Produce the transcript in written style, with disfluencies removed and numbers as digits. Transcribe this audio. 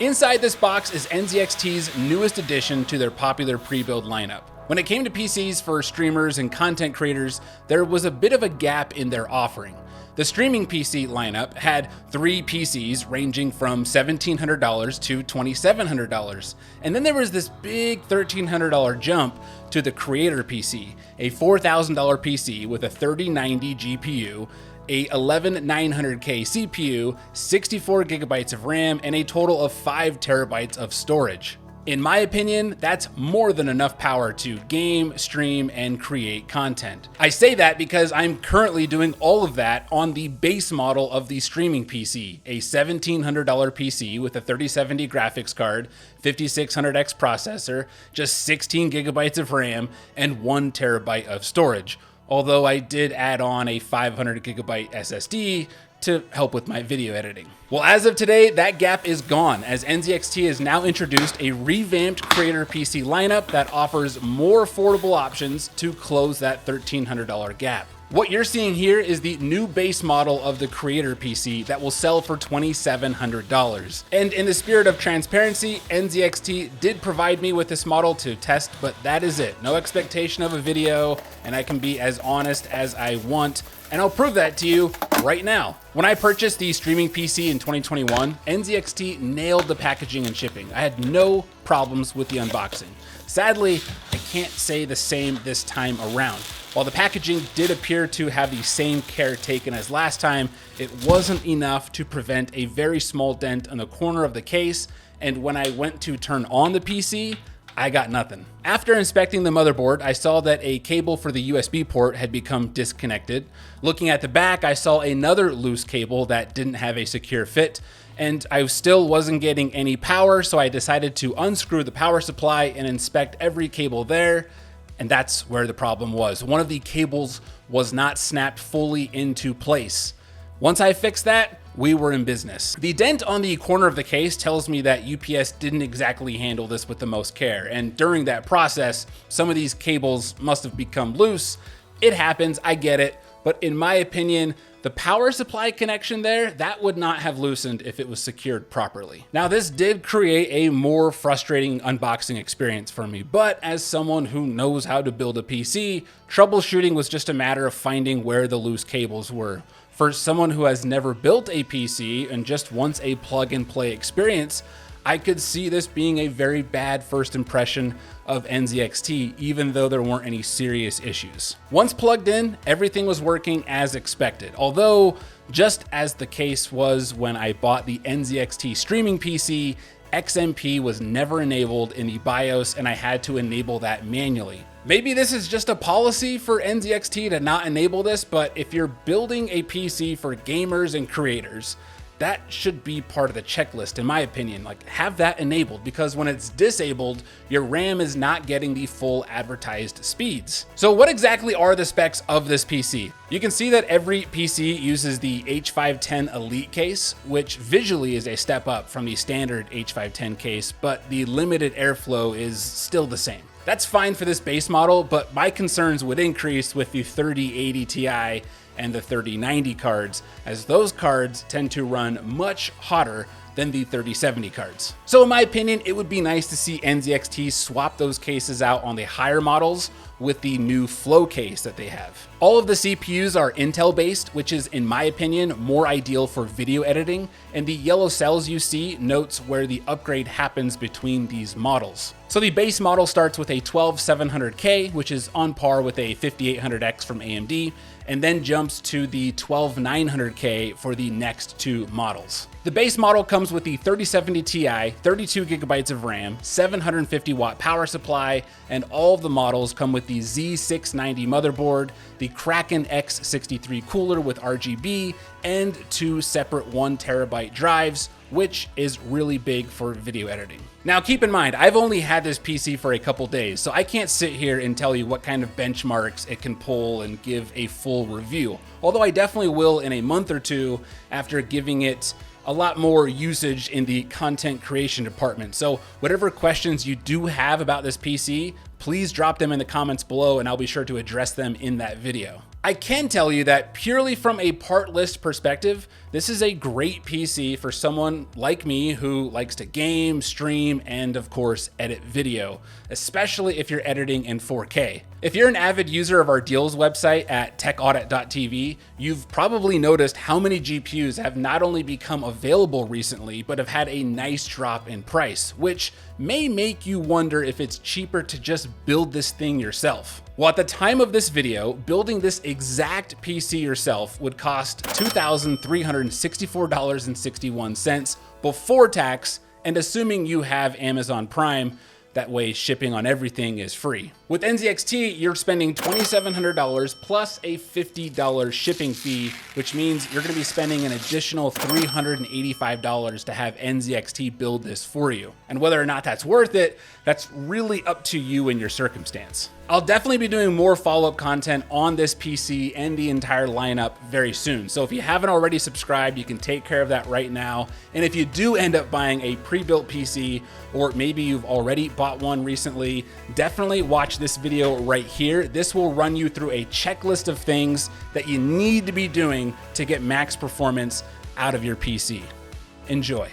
Inside this box is NZXT's newest addition to their popular pre-build lineup. When it came to PCs for streamers and content creators, there was a bit of a gap in their offering. The streaming PC lineup had 3 PCs ranging from $1,700 to $2,700. And then there was this big $1,300 jump to the creator PC, a $4,000 PC with a 3090 GPU, a 11900K CPU, 64 gigabytes of RAM, and a total of 5 terabytes of storage. In my opinion, that's more than enough power to game, stream, and create content. I say that because I'm currently doing all of that on the base model of the streaming PC, a $1,700 PC with a 3070 graphics card, 5600X processor, just 16 gigabytes of RAM, and 1 terabyte of storage. Although I did add on a 500 gigabyte SSD to help with my video editing. Well, as of today, that gap is gone, as NZXT has now introduced a revamped creator PC lineup that offers more affordable options to close that $1,300 gap. What you're seeing here is the new base model of the creator PC that will sell for $2,700. And in the spirit of transparency, NZXT did provide me with this model to test, but that is it. No expectation of a video, and I can be as honest as I want, and I'll prove that to you right now. When I purchased the streaming PC in 2021, NZXT nailed the packaging and shipping. I had no problems with the unboxing. Sadly, I can't say the same this time around. While the packaging did appear to have the same care taken as last time, it wasn't enough to prevent a very small dent on the corner of the case, and when I went to turn on the PC, I got nothing. After inspecting the motherboard, I saw that a cable for the USB port had become disconnected. Looking at the back, I saw another loose cable that didn't have a secure fit, and I still wasn't getting any power, so I decided to unscrew the power supply and inspect every cable there, and that's where the problem was. One of the cables was not snapped fully into place. Once I fixed that, we were in business. The dent on the corner of the case tells me that UPS didn't exactly handle this with the most care, and during that process, some of these cables must have become loose. It happens, I get it, but in my opinion, the power supply connection there, that would not have loosened if it was secured properly. Now, this did create a more frustrating unboxing experience for me, but as someone who knows how to build a PC, troubleshooting was just a matter of finding where the loose cables were. For someone who has never built a PC and just wants a plug and play experience, I could see this being a very bad first impression of NZXT, even though there weren't any serious issues. Once plugged in, everything was working as expected, although just as the case was when I bought the NZXT Streaming PC, XMP was never enabled in the BIOS and I had to enable that manually. Maybe this is just a policy for NZXT to not enable this, but if you're building a PC for gamers and creators, that should be part of the checklist, in my opinion. Like, have that enabled, because when it's disabled, your RAM is not getting the full advertised speeds. So what exactly are the specs of this PC? You can see that every PC uses the H510 Elite case, which visually is a step up from the standard H510 case, but the limited airflow is still the same. That's fine for this base model, but my concerns would increase with the 3080 Ti and the 3090 cards, as those cards tend to run much hotter than the 3070 cards. So in my opinion, it would be nice to see NZXT swap those cases out on the higher models with the new Flow case that they have. All of the CPUs are Intel based, which is, in my opinion, more ideal for video editing, and the yellow cells you see notes where the upgrade happens between these models. So the base model starts with a 12700K, which is on par with a 5800X from AMD, and then jumps to the 12900K for the next 2 models. The base model comes with the 3070 Ti, 32 gigabytes of RAM, 750 watt power supply, and all of the models come with the Z690 motherboard, the Kraken X63 cooler with RGB, and 2 separate 1 terabyte drives, which is really big for video editing. Now keep in mind, I've only had this PC for a couple days, so I can't sit here and tell you what kind of benchmarks it can pull and give a full review. Although I definitely will in a month or two after giving it a lot more usage in the content creation department. So whatever questions you do have about this PC, please drop them in the comments below and I'll be sure to address them in that video. I can tell you that purely from a part list perspective, this is a great PC for someone like me who likes to game, stream, and of course, edit video, especially if you're editing in 4K. If you're an avid user of our deals website at techaudit.tv, you've probably noticed how many GPUs have not only become available recently, but have had a nice drop in price, which may make you wonder if it's cheaper to just build this thing yourself. Well, at the time of this video, building this exact PC yourself would cost $2,364.61 before tax, and assuming you have Amazon Prime, that way shipping on everything is free. With NZXT, you're spending $2,700 plus a $50 shipping fee, which means you're gonna be spending an additional $385 to have NZXT build this for you. And whether or not that's worth it, that's really up to you and your circumstance. I'll definitely be doing more follow-up content on this PC and the entire lineup very soon. So if you haven't already subscribed, you can take care of that right now. And if you do end up buying a pre-built PC, or maybe you've already bought one recently, definitely watch this video right here. This will run you through a checklist of things that you need to be doing to get max performance out of your PC. Enjoy.